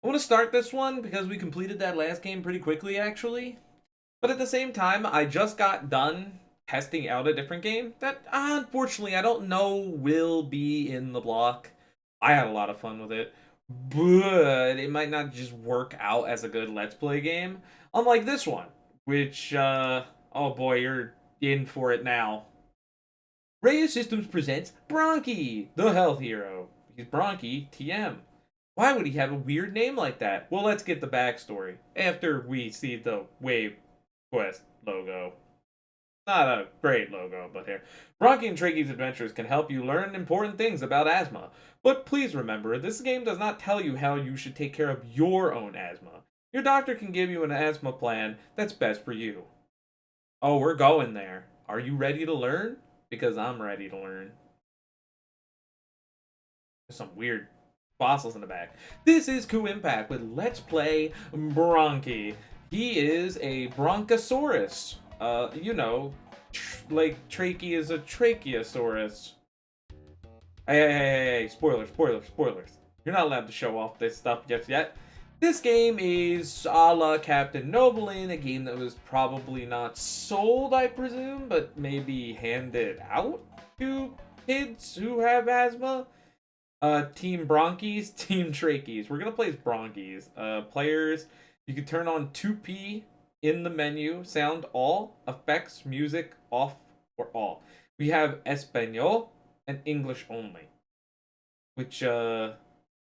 I want to start this one because we completed that last game pretty quickly, actually. But at the same time, I just got done testing out a different game that, unfortunately, I don't know will be in the block. I had a lot of fun with it, but it might not just work out as a good Let's Play game. Unlike this one, which, oh boy, you're in for it now. Raya Systems presents Bronkie, the health hero. He's Bronkie TM. Why would he have a weird name like that? Well, let's get the backstory after we see the Wave Quest logo. Not a great logo, but here. Bronkie and Trakey's adventures can help you learn important things about asthma. But please remember, this game does not tell you how you should take care of your own asthma. Your doctor can give you an asthma plan that's best for you. Oh, we're going there. Are you ready to learn? Because I'm ready to learn. There's some weird fossils in the back. This is Kuuimpact with Let's Play Bronkie. He is a Bronchosaurus. You know, like Trachea is a Tracheosaurus. Hey, spoilers. You're not allowed to show off this stuff just yet. This game is a la Captain Noblin, a game that was probably not sold, I presume, but maybe handed out to kids who have asthma. Team Bronchies, Team Trachees. We're gonna play as Bronchies. Players, you can turn on 2P in the menu, sound all, effects, music, off, or all. We have Espanol and English only. Which, good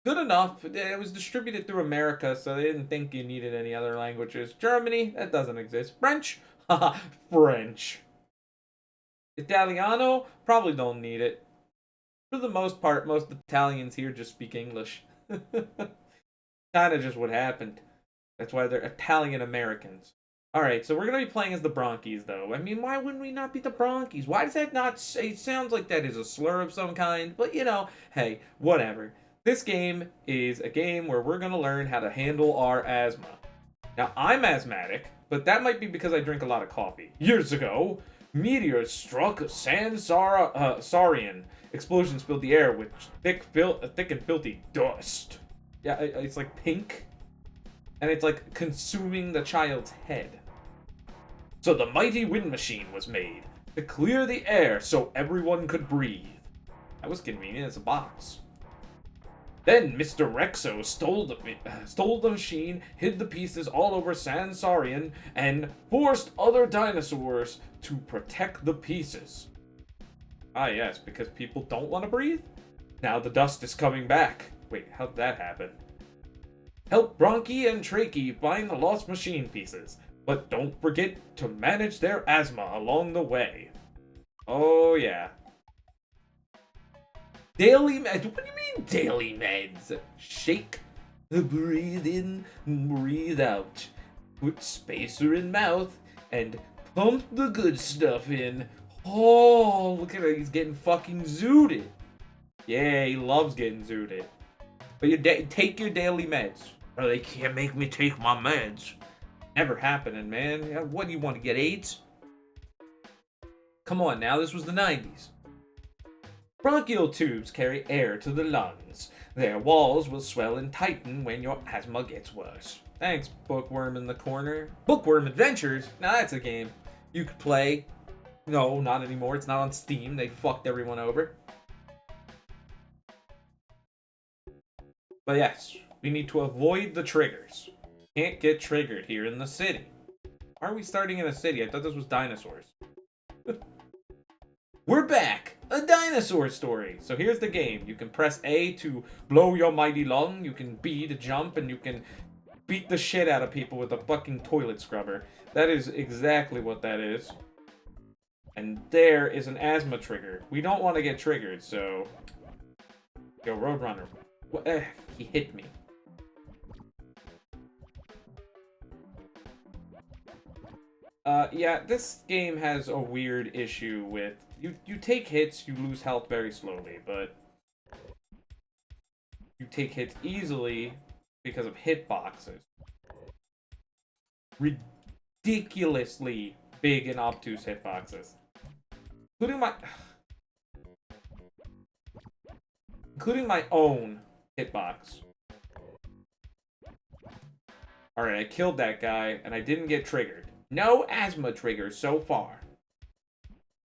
enough. It was distributed through America, so they didn't think you needed any other languages. Germany, that doesn't exist. French, haha, French. Italiano, probably don't need it. For the most part, most Italians here just speak English. Kind of just what happened. That's why they're Italian Americans. Alright, so we're going to be playing as the Bronchies, though. I mean, why wouldn't we not be the Bronchies? Why does that not say? It sounds like that is a slur of some kind, but you know, hey, whatever. This game is a game where we're going to learn how to handle our asthma. Now, I'm asthmatic, but that might be because I drink a lot of coffee. Years ago, meteors struck Saurian. Explosions filled the air with thick and filthy dust. Yeah, it's like pink, and it's like consuming the child's head. So the mighty wind machine was made to clear the air so everyone could breathe. That was convenient as a box. Then Mr. Rexo stole the machine, hid the pieces all over Sansarian, and forced other dinosaurs to protect the pieces. Ah yes, because people don't want to breathe? Now the dust is coming back. Wait, how'd that happen? Help Bronkie and Trachea find the lost machine pieces, but don't forget to manage their asthma along the way. Oh yeah. Daily meds. What do you mean daily meds? Shake, breathe in, breathe out. Put spacer in mouth and pump the good stuff in. Oh, look at him. He's getting fucking zooted. Yeah, he loves getting zooted. But you take your daily meds. Or they can't make me take my meds. Never happening, man. What do you want to get, AIDS? Come on now, this was the 90s. Bronchial tubes carry air to the lungs. Their walls will swell and tighten when your asthma gets worse. Thanks, Bookworm in the corner. Bookworm Adventures? Now that's a game you could play. No, not anymore. It's not on Steam. They fucked everyone over. But yes, we need to avoid the triggers. Can't get triggered here in the city. Why are we starting in a city? I thought this was dinosaurs. We're back! A dinosaur story! So here's the game. You can press A to blow your mighty lung, you can B to jump, and you can beat the shit out of people with a fucking toilet scrubber. That is exactly what that is. And there is an asthma trigger. We don't want to get triggered, so... Yo, Roadrunner. He hit me. Yeah, this game has a weird issue with... You take hits, you lose health very slowly, but... You take hits easily because of hitboxes. Ridiculously big and obtuse hitboxes. Including my own hitbox. Alright, I killed that guy, and I didn't get triggered. No asthma triggers so far.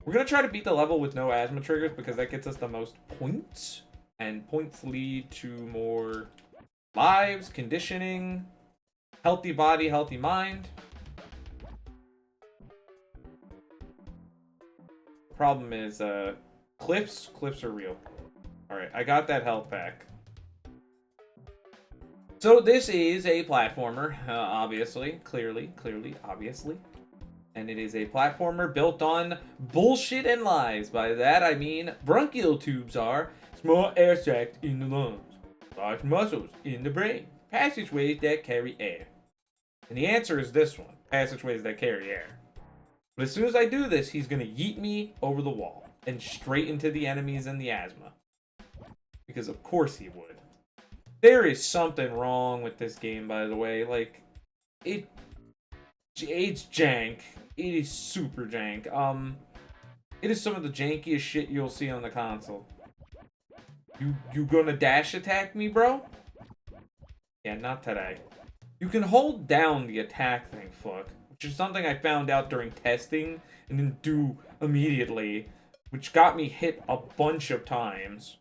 We're going to try to beat the level with no asthma triggers because that gets us the most points. And points lead to more lives, conditioning, healthy body, healthy mind. Problem is, cliffs are real. Alright, I got that health back. So this is a platformer, obviously, clearly, obviously. And it is a platformer built on bullshit and lies. By that I mean bronchial tubes are small air sacs in the lungs, large muscles in the brain, passageways that carry air. And the answer is this one, passageways that carry air. But as soon as I do this, he's going to yeet me over the wall and straight into the enemies and the asthma. Because of course he would. There is something wrong with this game, by the way. Like, it's jank. It is super jank. It is some of the jankiest shit you'll see on the console. You gonna dash attack me, bro? Yeah, not today. You can hold down the attack thing, fuck. Which is something I found out during testing and didn't do immediately. Which got me hit a bunch of times.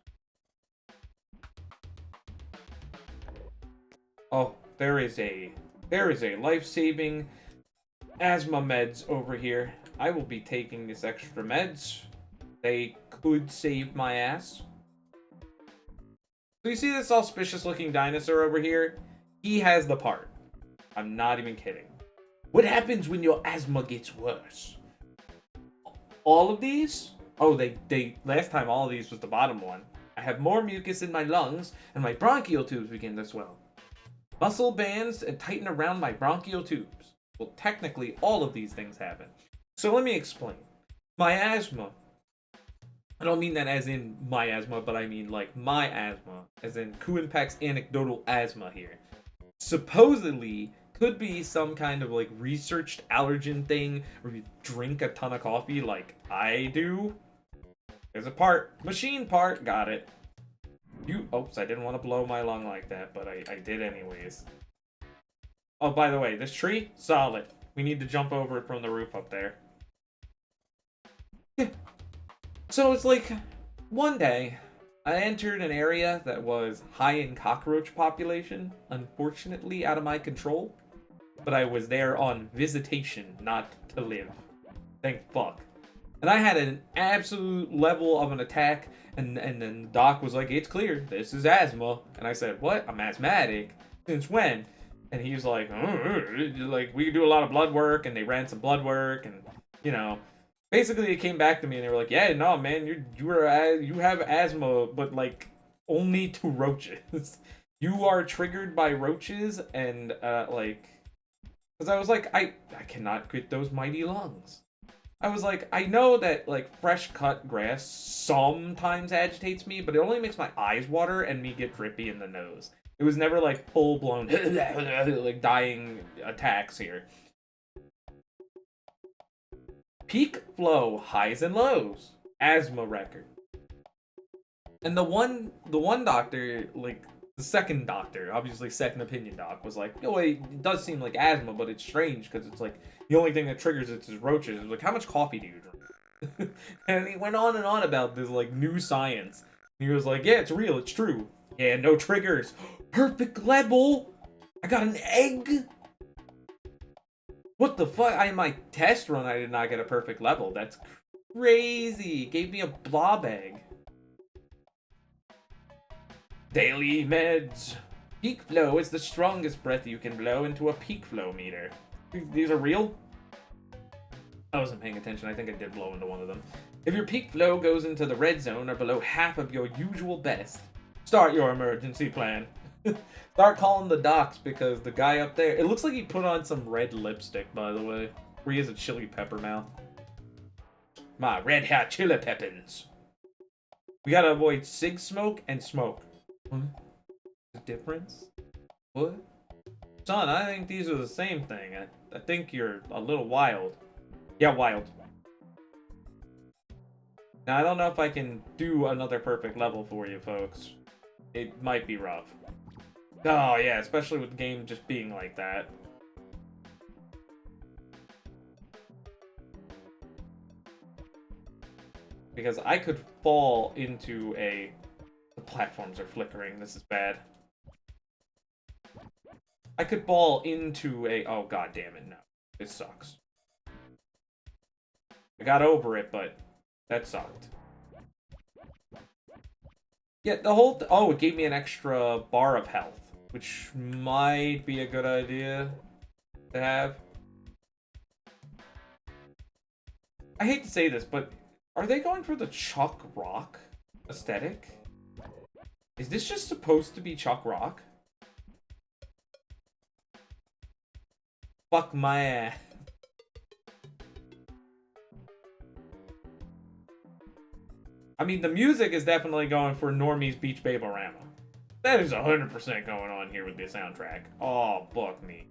Oh, there is a life-saving asthma meds over here. I will be taking this extra meds. They could save my ass. So you see this auspicious looking dinosaur over here? He has the part. I'm not even kidding. What happens when your asthma gets worse? All of these? Oh, they last time all of these was the bottom one. I have more mucus in my lungs and my bronchial tubes begin to swell. Muscle bands and tighten around my bronchial tubes. Well, technically, all of these things happen. So let me explain. My asthma. I don't mean that as in my asthma, but I mean like my asthma. As in Kuuimpact's anecdotal asthma here. Supposedly, could be some kind of like researched allergen thing where you drink a ton of coffee like I do. There's a part. Machine part. Got it. Oops, I didn't want to blow my lung like that, but I did anyways. Oh, by the way, this tree, solid. We need to jump over it from the roof up there. Yeah. So it's like, one day, I entered an area that was high in cockroach population, unfortunately out of my control. But I was there on visitation, not to live. Thank fuck. And I had an absolute level of an attack, and then the doc was like, it's clear, this is asthma. And I said, what? I'm asthmatic? Since when? And he was like, like, we do a lot of blood work, and they ran some blood work, and, you know. Basically, they came back to me, and they were like, yeah, no, man, you have asthma, but, like, only to roaches. You are triggered by roaches, and, like, because I was like, I cannot quit those mighty lungs. I was like, I know that, like, fresh cut grass sometimes agitates me, but it only makes my eyes water and me get drippy in the nose. It was never, like, full-blown, like, dying attacks here. Peak flow, highs and lows. Asthma record. And the one doctor, like, the second doctor, obviously second opinion doc, was like, oh, wait, it does seem like asthma, but it's strange, because it's, like, the only thing that triggers it is roaches. It was like, how much coffee do you drink? And he went on and on about this, like, new science. And he was like, yeah, it's real, it's true. Yeah, no triggers. Perfect level! I got an egg! What the fuck? In my test run, I did not get a perfect level. That's crazy. Gave me a blob egg. Daily meds. Peak flow is the strongest breath you can blow into a peak flow meter. These are real? I wasn't paying attention. I think I did blow into one of them. If your peak flow goes into the red zone or below half of your usual best, start your emergency plan. Start calling the docs because the guy up there, it looks like he put on some red lipstick, by the way. Where he has a chili pepper mouth. My red hot chili peppins. We gotta avoid cig smoke and smoke. What? The difference? What? Son, I think these are the same thing. I think you're a little wild. Yeah, wild. Now, I don't know if I can do another perfect level for you, folks. It might be rough. Oh, yeah, especially with the game just being like that. Because I could fall into a... The platforms are flickering. This is bad. I could fall into a... Oh, god damn it, no. This sucks. I got over it, but that sucked. Yeah, the whole... Oh, it gave me an extra bar of health, which might be a good idea to have. I hate to say this, but are they going for the Chuck Rock aesthetic? Is this just supposed to be Chuck Rock? Fuck my ass. I mean, the music is definitely going for Normie's Beach Baby-Rama. That is 100% going on here with the soundtrack. Oh, fuck me.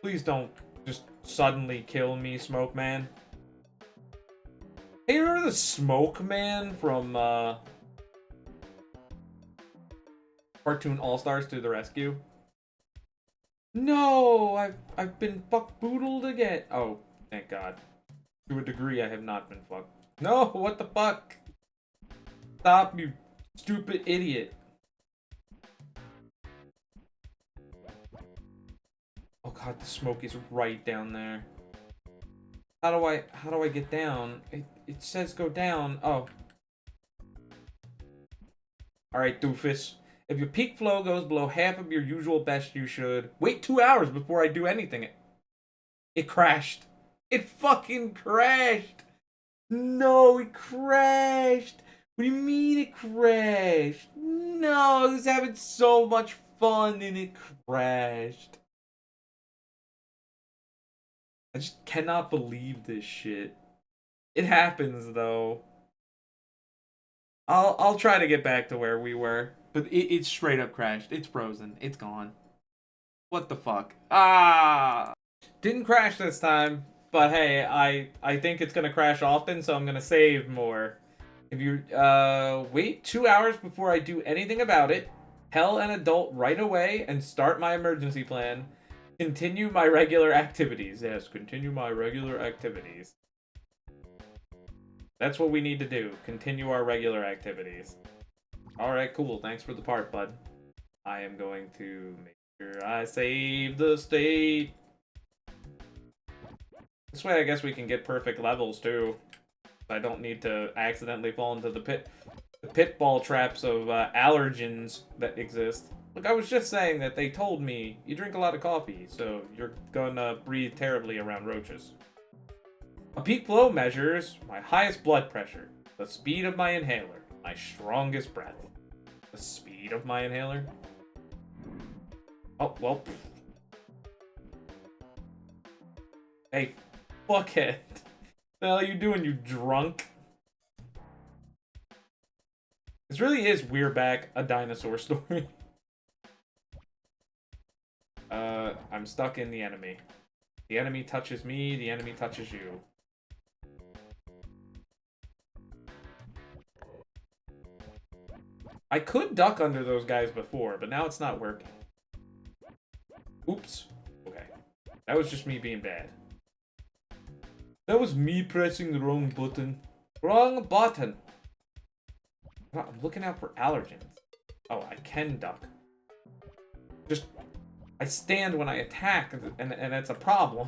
Please don't just suddenly kill me, Smoke Man. Hey, remember the Smoke Man from, Cartoon All-Stars to the Rescue? No! I've been fuck-boodled again. Oh, thank God. To a degree, I have not been fucked. No, what the fuck? Stop, you stupid idiot. Oh god, the smoke is right down there. How do I get down? It says go down. Oh. Alright, doofus. If your peak flow goes below half of your usual best, you should wait 2 hours before I do anything. It crashed. It fucking crashed. No, it crashed. What do you mean it crashed? No, I was having so much fun and it crashed. I just cannot believe this shit. It happens though. I'll try to get back to where we were, but it straight up crashed. It's frozen. It's gone. What the fuck? Ah! Didn't crash this time, but hey, I think it's gonna crash often, so I'm gonna save more. If you wait 2 hours before I do anything about it, tell an adult right away and start my emergency plan. Continue my regular activities. Yes, continue my regular activities. That's what we need to do. Continue our regular activities. Alright, cool. Thanks for the part, bud. I am going to make sure I save the state. This way I guess we can get perfect levels, too. I don't need to accidentally fall into the pitfall traps of allergens that exist. Look, I was just saying that they told me you drink a lot of coffee, so you're gonna breathe terribly around roaches. A peak flow measures my highest blood pressure, the speed of my inhaler, my strongest breath. The speed of my inhaler? Oh, well. Hey, fuckhead. What the hell are you doing, you drunk? This really is We're Back, a dinosaur story. I'm stuck in the enemy. The enemy touches me, the enemy touches you. I could duck under those guys before, but now it's not working. Oops. Okay. That was just me being bad. That was me pressing the wrong button. Wrong button! I'm looking out for allergens. Oh, I can duck. Just... I stand when I attack, and it's a problem.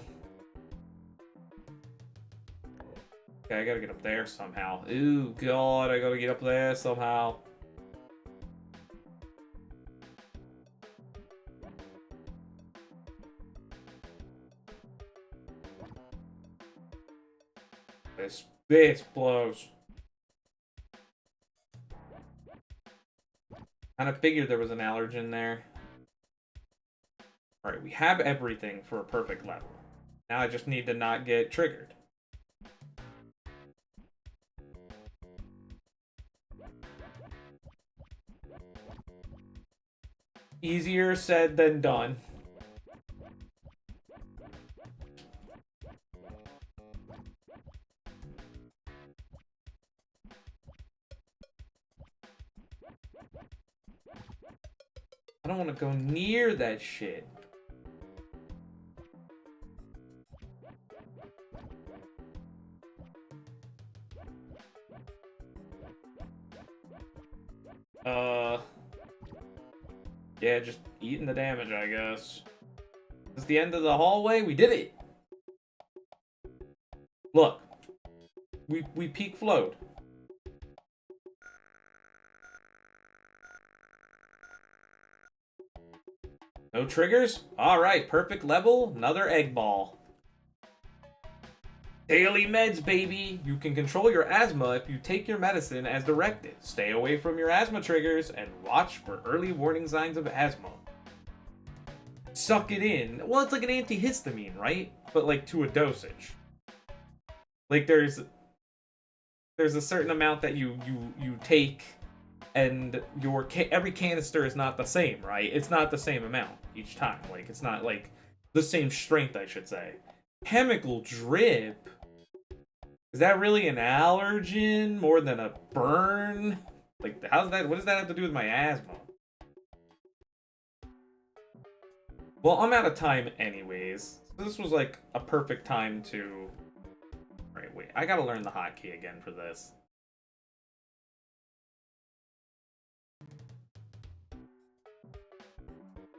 Okay, I gotta get up there somehow. Ooh, God, I gotta get up there somehow. This blows. Kinda figured there was an allergen there. Alright, we have everything for a perfect level. Now I just need to not get triggered. Easier said than done. I don't want to go near that shit. Yeah, just eating the damage, I guess. This is the end of the hallway. We did it. Look, we peak flowed. No triggers? Alright, perfect level. Another egg ball. Daily meds, baby! You can control your asthma if you take your medicine as directed. Stay away from your asthma triggers and watch for early warning signs of asthma. Suck it in. Well, it's like an antihistamine, right? But like to a dosage. Like there's a certain amount that you take, and every canister is not the same, right? It's not the same amount each time. Like it's not like the same strength, I should say. Chemical drip. Is that really an allergen more than a burn? Like how's that? What does that have to do with my asthma? Well, I'm out of time anyways. So this was like a perfect time to... Right, wait. I gotta learn the hotkey again for this.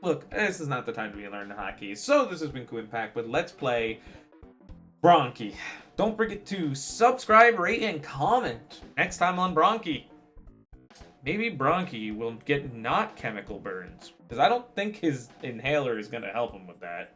Look, this is not the time to be learning the hotkeys. So this has been Kuuimpact with Let's Play Bronkie. Don't forget to subscribe, rate, and comment next time on Bronkie. Maybe Bronkie will get not chemical burns, because I don't think his inhaler is going to help him with that.